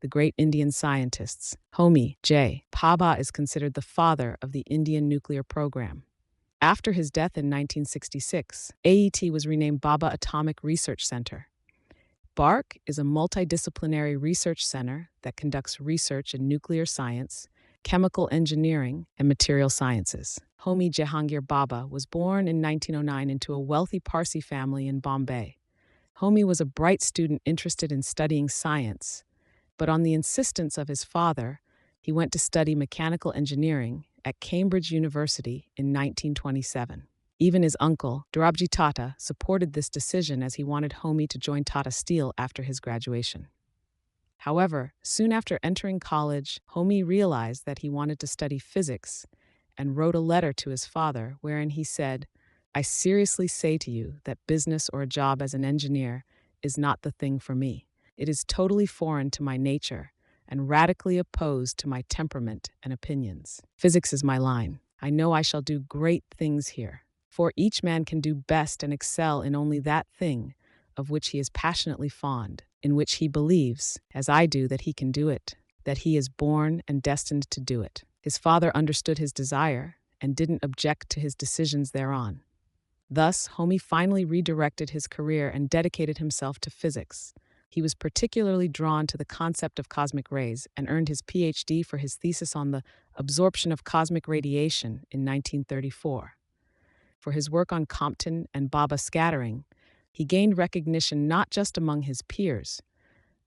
the great Indian scientists. Homi J. Bhabha is considered the father of the Indian nuclear program. After his death in 1966, AET was renamed Bhabha Atomic Research Center. BARC is a multidisciplinary research center that conducts research in nuclear science, chemical engineering, and material sciences. Homi Jehangir Bhabha was born in 1909 into a wealthy Parsi family in Bombay. Homi was a bright student interested in studying science, but on the insistence of his father, he went to study mechanical engineering at Cambridge University in 1927. Even his uncle, Dorabji Tata, supported this decision as he wanted Homi to join Tata Steel after his graduation. However, soon after entering college, Homi realized that he wanted to study physics and wrote a letter to his father wherein he said, "I seriously say to you that business or a job as an engineer is not the thing for me. It is totally foreign to my nature and radically opposed to my temperament and opinions. Physics is my line. I know I shall do great things here. For each man can do best and excel in only that thing of which he is passionately fond, in which he believes, as I do, that he can do it, that he is born and destined to do it." His father understood his desire and didn't object to his decisions thereon. Thus, Homi finally redirected his career and dedicated himself to physics. He was particularly drawn to the concept of cosmic rays and earned his PhD for his thesis on the absorption of cosmic radiation in 1934. For his work on Compton and Bhabha scattering, he gained recognition not just among his peers,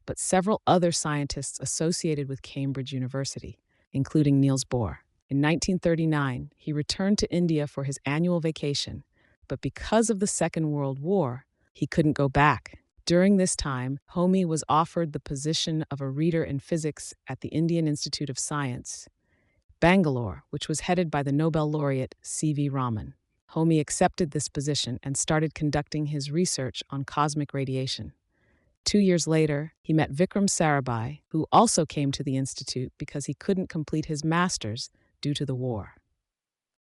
but several other scientists associated with Cambridge University, including Niels Bohr. In 1939, he returned to India for his annual vacation, but because of the Second World War, he couldn't go back. During this time, Homi was offered the position of a reader in physics at the Indian Institute of Science, Bangalore, which was headed by the Nobel laureate C.V. Raman. Homi accepted this position and started conducting his research on cosmic radiation. 2 years later, he met Vikram Sarabhai, who also came to the institute because he couldn't complete his master's due to the war.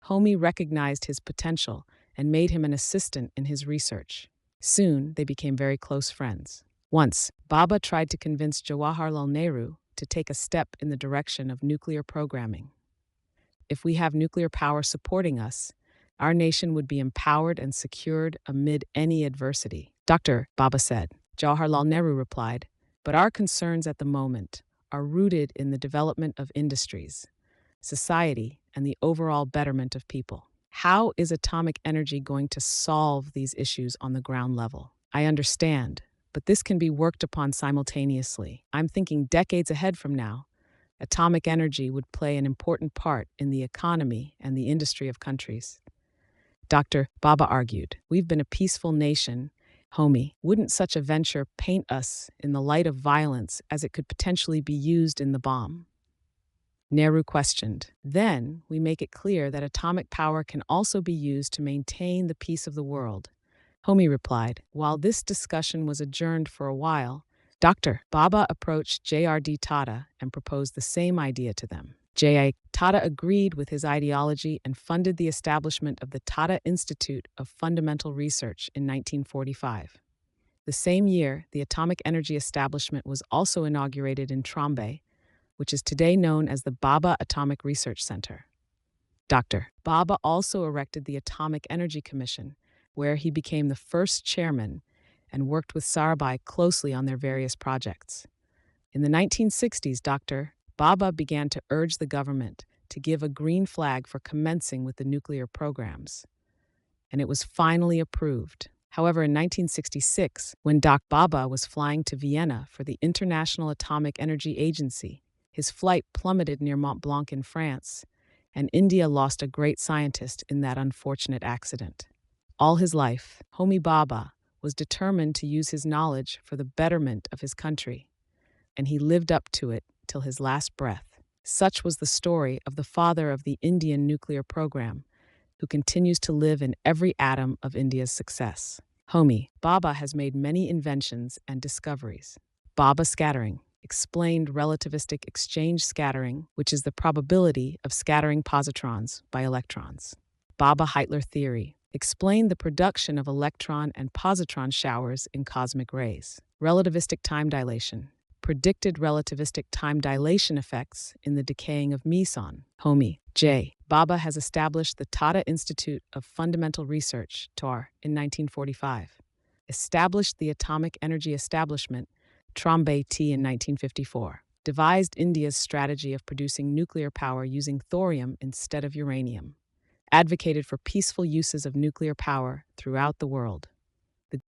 Homi recognized his potential and made him an assistant in his research. Soon, they became very close friends. Once, Bhabha tried to convince Jawaharlal Nehru to take a step in the direction of nuclear programming. "If we have nuclear power supporting us, our nation would be empowered and secured amid any adversity," Dr. Bhabha said. Jawaharlal Nehru replied, "But our concerns at the moment are rooted in the development of industries, society, and the overall betterment of people. How is atomic energy going to solve these issues on the ground level? I understand, but this can be worked upon simultaneously. I'm thinking decades ahead from now. Atomic energy would play an important part in the economy and the industry of countries." Dr. Bhabha argued, "We've been a peaceful nation. Homi, wouldn't such a venture paint us in the light of violence as it could potentially be used in the bomb?" Nehru questioned, "Then we make it clear that atomic power can also be used to maintain the peace of the world." Homi replied, "While this discussion was adjourned for a while, Dr. Bhabha approached J.R.D. Tata and proposed the same idea to them. J.I. Tata agreed with his ideology and funded the establishment of the Tata Institute of Fundamental Research in 1945. The same year, the Atomic Energy Establishment was also inaugurated in Trombay, which is today known as the Bhabha Atomic Research Center. Dr. Bhabha also erected the Atomic Energy Commission, where he became the first chairman and worked with Sarabhai closely on their various projects. In the 1960s, Dr. Bhabha began to urge the government to give a green flag for commencing with the nuclear programs, and it was finally approved. However, in 1966, when Dr. Bhabha was flying to Vienna for the International Atomic Energy Agency, his flight plummeted near Mont Blanc in France, and India lost a great scientist in that unfortunate accident. All his life, Homi Bhabha was determined to use his knowledge for the betterment of his country, and he lived up to it till his last breath. Such was the story of the father of the Indian nuclear program, who continues to live in every atom of India's success. Homi Bhabha has made many inventions and discoveries. Bhabha scattering explained relativistic exchange scattering, which is the probability of scattering positrons by electrons. Bhabha-Heitler theory explained the production of electron and positron showers in cosmic rays. Relativistic time dilation predicted relativistic time dilation effects in the decaying of meson. Homi J. Bhabha has established the Tata Institute of Fundamental Research, TAR, in 1945, established the Atomic Energy Establishment, TROMBE-T, in 1954, devised India's strategy of producing nuclear power using thorium instead of uranium, advocated for peaceful uses of nuclear power throughout the world,